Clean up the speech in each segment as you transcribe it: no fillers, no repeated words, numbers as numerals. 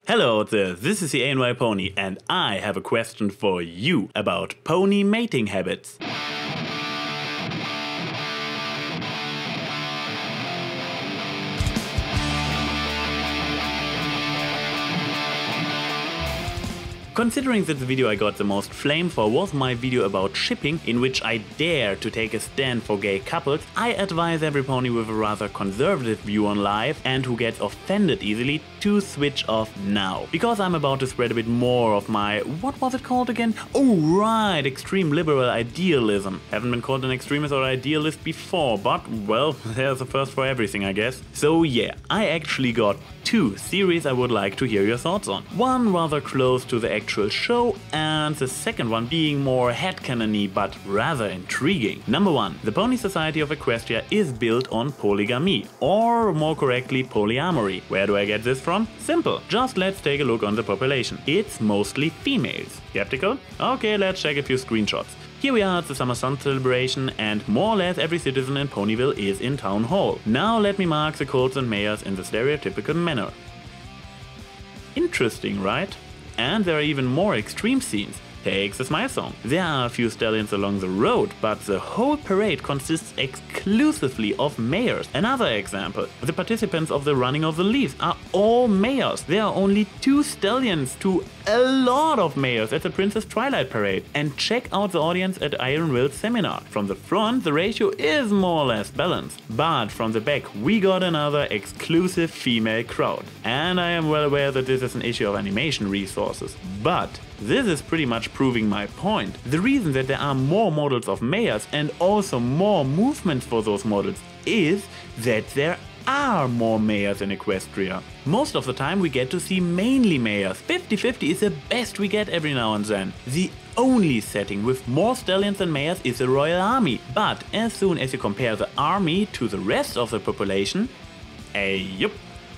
Hello there, this is the AnYPony and I have a question for you about pony mating habits. Considering that the video I got the most flame for was my video about shipping, in which I dare to take a stand for gay couples, I advise every pony with a rather conservative view on life and who gets offended easily to switch off now. Because I'm about to spread a bit more of my, what was it called again? Oh right, extreme liberal idealism. Haven't been called an extremist or idealist before, but well, there's a first for everything I guess. So yeah, I actually got two theories I would like to hear your thoughts on. One rather close to the actual show, and the second one being more headcanon-y but rather intriguing. Number one, the Pony Society of Equestria is built on polygamy, or more correctly polyamory. Where do I get this from? Simple, just let's take a look on the population. It's mostly females. Skeptical? Okay, let's check a few screenshots. Here we are at the Summer Sun celebration and more or less every citizen in Ponyville is in Town Hall. Now let me mark the colts and mares in the stereotypical manner. Interesting, right? And there are even more extreme scenes. Take the Smile Song. There are a few stallions along the road, but the whole parade consists exclusively of mares. Another example, the participants of the Running of the Leaves are all mares. There are only 2 stallions to a lot of mares at the Princess Twilight Parade. And check out the audience at Iron Will's seminar. From the front, the ratio is more or less balanced. But from the back, we got another exclusive female crowd. And I am well aware that this is an issue of animation resources. But this is pretty much proving my point. The reason that there are more models of mares and also more movements for those models is that there are more mares in Equestria. Most of the time we get to see mainly mares. 50-50 is the best we get every now and then. The only setting with more stallions than mares is the Royal Army. But as soon as you compare the army to the rest of the population, yup,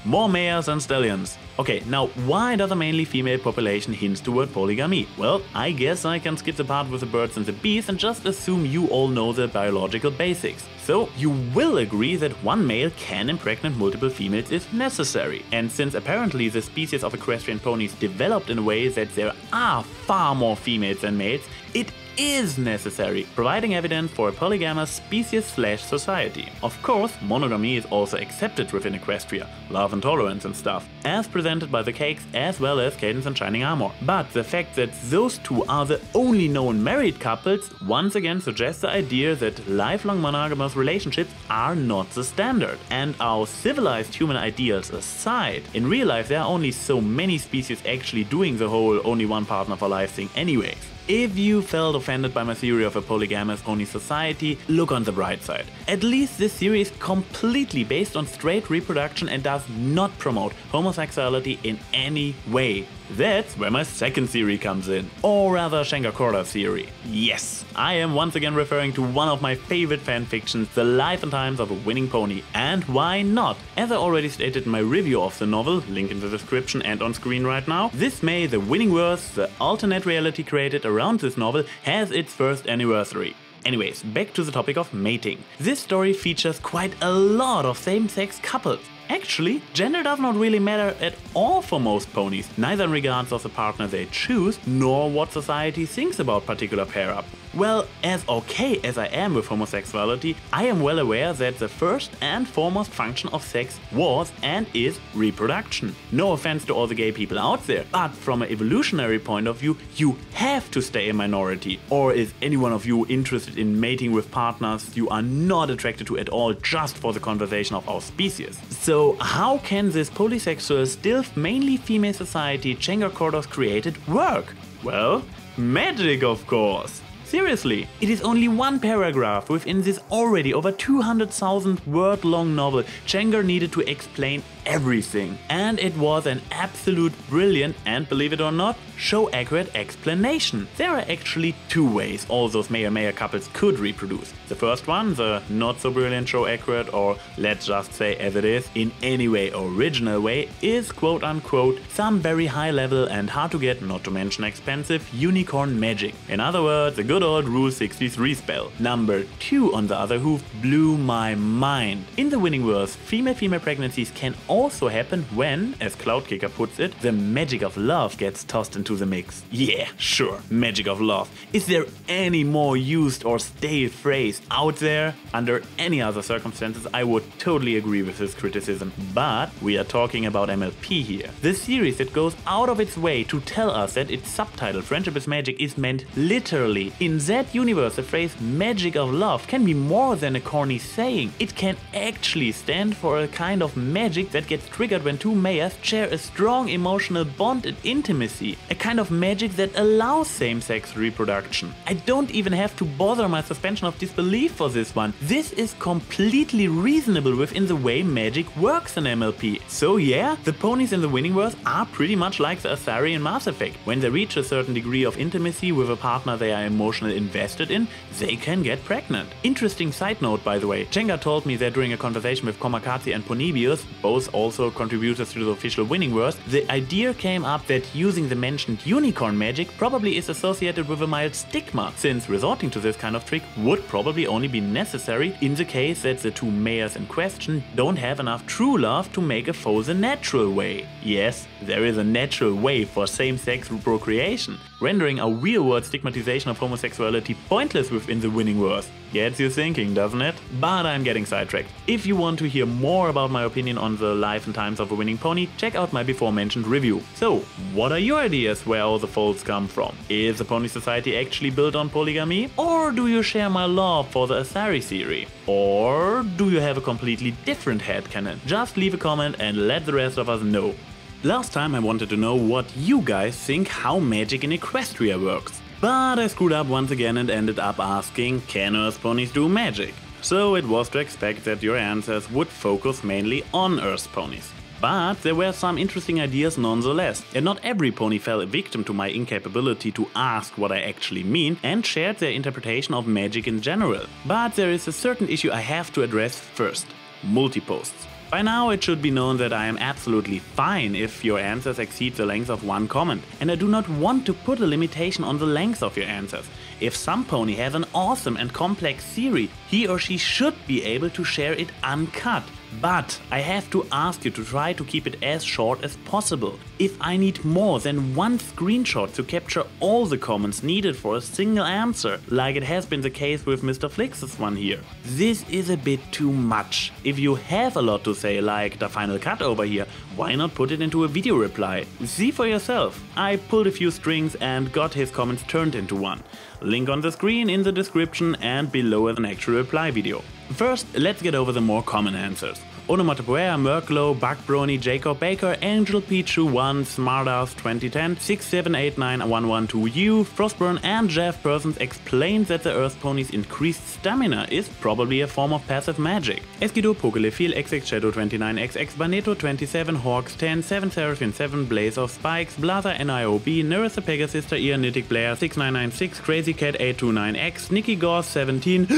more mares than stallions. Okay, now why does a mainly female population hint toward polygamy? Well, I guess I can skip the part with the birds and the bees and just assume you all know the biological basics. So you will agree that one male can impregnate multiple females if necessary. And since apparently the species of equestrian ponies developed in a way that there are far more females than males, it is necessary, providing evidence for a polygamous species/society. Of course, monogamy is also accepted within Equestria, love and tolerance and stuff, as presented by the cakes as well as Cadence and Shining Armor. But the fact that those two are the only known married couples once again suggests the idea that lifelong monogamous relationships are not the standard. And our civilized human ideals aside, in real life there are only so many species actually doing the whole only one partner for life thing anyways. If you felt offended by my theory of a polygamous pony society, look on the bright side. At least this theory is completely based on straight reproduction and does not promote homosexuality in any way. That's where my second theory comes in, or rather Shangakorda theory. Yes, I am once again referring to one of my favorite fanfictions, The Life and Times of a Winning Pony. And why not? As I already stated in my review of the novel, link in the description and on screen right now, this May the Winningverse, the alternate reality created around this novel, has its first anniversary. Anyways, back to the topic of mating. This story features quite a lot of same-sex couples. Actually, gender does not really matter at all for most ponies, neither in regards of the partner they choose, nor what society thinks about particular pair-up. Well, as okay as I am with homosexuality, I am well aware that the first and foremost function of sex was and is reproduction. No offense to all the gay people out there, but from an evolutionary point of view, you have to stay a minority. Or is any one of you interested in mating with partners you are not attracted to at all just for the conservation of our species? So how can this polysexual, still mainly female society Shangakorda's created work? Well, magic of course! Seriously, it is only one paragraph within this already over 200,000 word long novel Chengar needed to explain everything. And it was an absolute brilliant and, believe it or not, show-accurate explanation. There are actually 2 ways all those male couples could reproduce. The first one, the not so brilliant show-accurate, or let's just say as it is, in any way original way, is quote unquote some very high level and hard to get, not to mention expensive, unicorn magic. In other words, a good good old Rule 63 spell. Number 2 on the other hoof blew my mind. In the winning verse, female-female pregnancies can also happen when, as Cloudkicker puts it, the magic of love gets tossed into the mix. Yeah, sure, magic of love. Is there any more used or stale phrase out there? Under any other circumstances, I would totally agree with this criticism. But we are talking about MLP here. The series that goes out of its way to tell us that its subtitle Friendship is Magic is meant literally. In that universe, the phrase magic of love can be more than a corny saying. It can actually stand for a kind of magic that gets triggered when two mayors share a strong emotional bond and intimacy. A kind of magic that allows same-sex reproduction. I don't even have to bother my suspension of disbelief for this one. This is completely reasonable within the way magic works in MLP. So yeah, the ponies in the winning verse are pretty much like the Asari in Mass Effect. When they reach a certain degree of intimacy with a partner they are emotionally invested in, they can get pregnant. Interesting side note, by the way, Jenga told me that during a conversation with Komakazi and Ponibius, both also contributors to the official winning verse, the idea came up that using the mentioned unicorn magic probably is associated with a mild stigma, since resorting to this kind of trick would probably only be necessary in the case that the two mayors in question don't have enough true love to make a foe the natural way. Yes, there is a natural way for same-sex procreation, rendering a real-world stigmatization of homosexuality pointless within the winning verse. Gets you thinking, doesn't it? But I'm getting sidetracked. If you want to hear more about my opinion on the life and times of a winning pony, check out my before mentioned review. So, what are your ideas where all the folds come from? Is the pony society actually built on polygamy? Or do you share my love for the Asari theory? Or do you have a completely different headcanon? Just leave a comment and let the rest of us know. Last time I wanted to know what you guys think how magic in Equestria works. But I screwed up once again and ended up asking, can Earth ponies do magic? So it was to expect that your answers would focus mainly on Earth ponies. But there were some interesting ideas nonetheless, and not every pony fell a victim to my incapability to ask what I actually mean and shared their interpretation of magic in general. But there is a certain issue I have to address first: multiposts. By now it should be known that I am absolutely fine if your answers exceed the length of one comment, and I do not want to put a limitation on the length of your answers. If some pony has an awesome and complex theory, he or she should be able to share it uncut. But I have to ask you to try to keep it as short as possible. If I need more than one screenshot to capture all the comments needed for a single answer, like it has been the case with Mr. Flix's one here, this is a bit too much. If you have a lot to say, like the final cut over here, why not put it into a video reply? See for yourself. I pulled a few strings and got his comments turned into one. Link on the screen, in the description, and below is an actual reply video. First, let's get over the more common answers. Onomatopoeia, Merklow, Buckbrony, Jacob Baker, Angel Pichu 1, Smartass 2010, 6789112U, Frostburn and Jeff Persons explained that the Earth Pony's increased stamina is probably a form of passive magic. Eskido, Pokelephil, XX Shadow 29XX, Baneto 27, Hawks 10, 7 Seraphim 7, Blaze of Spikes, Blazer NIOB, Nerissa Pegasister, Ianitic Blair 6996, Crazy Cat 829X, Nikki Gauss 17,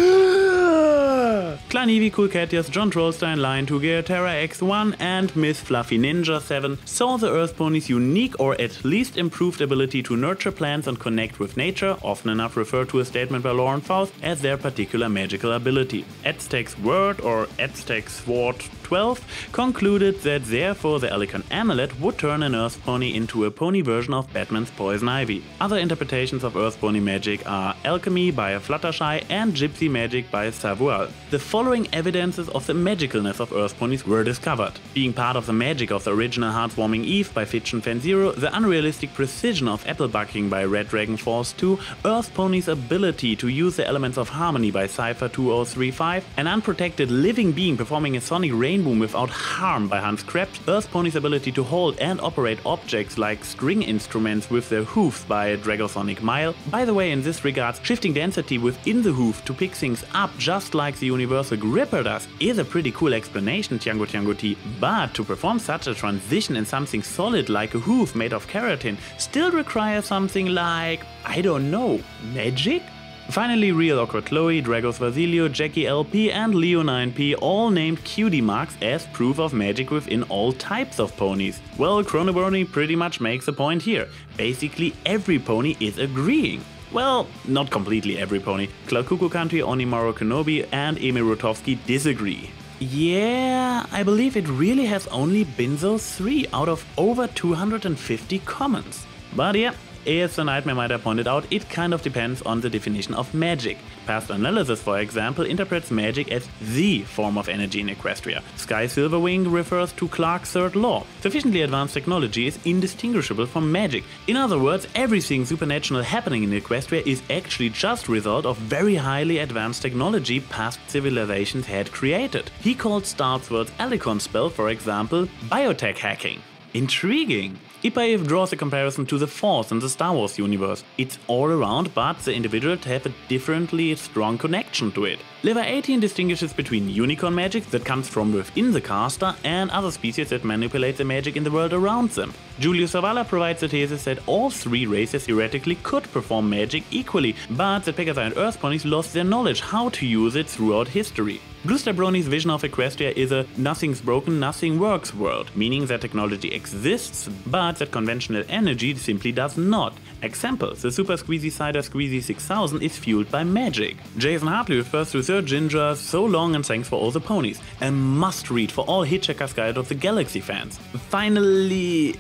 Klanivi, Cool Catius, John Trollstein, Lion 2 Gear, Terra X1 and Miss Fluffy Ninja 7 saw the Earth Pony's unique or at least improved ability to nurture plants and connect with nature, often enough referred to a statement by Lauren Faust, as their particular magical ability. Aztec's Word or Aztec's Sword 12 concluded that therefore the Elegant Amulet would turn an Earth Pony into a pony version of Batman's Poison Ivy. Other interpretations of Earth Pony magic are Alchemy by Fluttershy and Gypsy magic by Savual. The following evidences of the magicalness of Earth Ponies were discovered: being part of the magic of the original Heartwarming Eve by Fiction Fan Zero, the unrealistic precision of apple bucking by Red Dragon Force 2, Earth Pony's ability to use the elements of harmony by Cypher 2035, an unprotected living being performing a sonic rainbow without harm by Hans Krebs, Earth Pony's ability to hold and operate objects like string instruments with their hooves by Dragosonic Mile. By the way, in this regard, shifting density within the hoof to pick things up just like the Universal Gripper does is a pretty cool explanation, Tiango Tiango T, but to perform such a transition in something solid like a hoof made of keratin still requires something like, I don't know, magic? Finally, Real Awkward Chloe, Dragos Vasilio, Jackie LP and Leo9P all named cutie marks as proof of magic within all types of ponies. Well, Chronobrony pretty much makes a point here. Basically every pony is agreeing. Well, not completely every pony. Cloud Cuckoo Country, Onimaru Kenobi and Emil Rutowski disagree. Yeah, I believe it really has only been those 3 out of over 250 comments. But yeah, as the Nightmare Might have pointed out, it kind of depends on the definition of magic. Past Analysis, for example, interprets magic as the form of energy in Equestria. Sky Silverwing refers to Clark's third law. Sufficiently advanced technology is indistinguishable from magic. In other words, everything supernatural happening in Equestria is actually just a result of very highly advanced technology past civilizations had created. He called Starsword's Alicon spell, for example, biotech hacking. Intriguing! AnYPony draws a comparison to the Force in the Star Wars universe. It's all around, but the individuals have a differently strong connection to it. Liver 18 distinguishes between unicorn magic that comes from within the caster and other species that manipulate the magic in the world around them. Julius Zavala provides the thesis that all 3 races theoretically could perform magic equally, but that Pegasi and Earth ponies lost their knowledge how to use it throughout history. Bluestar Brony's vision of Equestria is a nothing's broken, nothing works world, meaning that technology exists, but that conventional energy simply does not. Example, the Super Squeezy Cider Squeezy 6000 is fueled by magic. Jason Hartley refers to Sir Ginger, so long and thanks for all the ponies. A must read for all Hitchhiker's Guide of the Galaxy fans. Finally...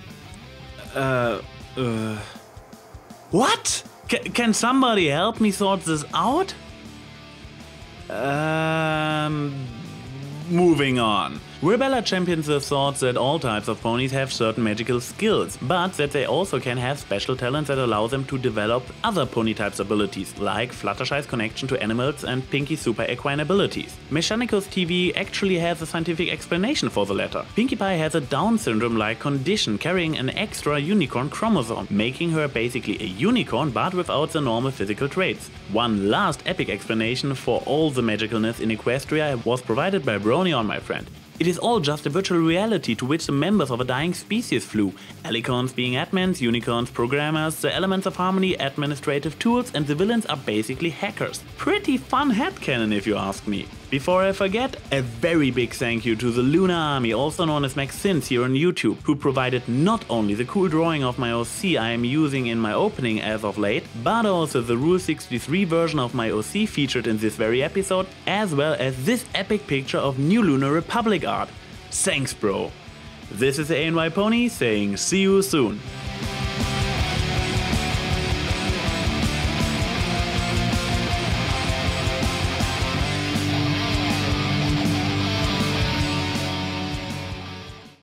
What? Can somebody help me sort this out? Moving on. Rebella champions the thought that all types of ponies have certain magical skills, but that they also can have special talents that allow them to develop other pony types abilities, like Fluttershy's connection to animals and Pinky's super equine abilities. Mechanicals TV actually has a scientific explanation for the latter. Pinkie Pie has a Down syndrome-like condition carrying an extra unicorn chromosome, making her basically a unicorn but without the normal physical traits. One last epic explanation for all the magicalness in Equestria was provided by Brony, my friend. It is all just a virtual reality to which the members of a dying species flew. Alicons being admins, unicorns programmers, the elements of harmony administrative tools, and the villains are basically hackers. Pretty fun headcanon if you ask me. Before I forget, a very big thank you to the LunarArmy, also known as MaxSins here on YouTube, who provided not only the cool drawing of my OC I am using in my opening as of late, but also the Rule 63 version of my OC featured in this very episode, as well as this epic picture of New Lunar Republic art. Thanks bro! This is AnYPony saying see you soon.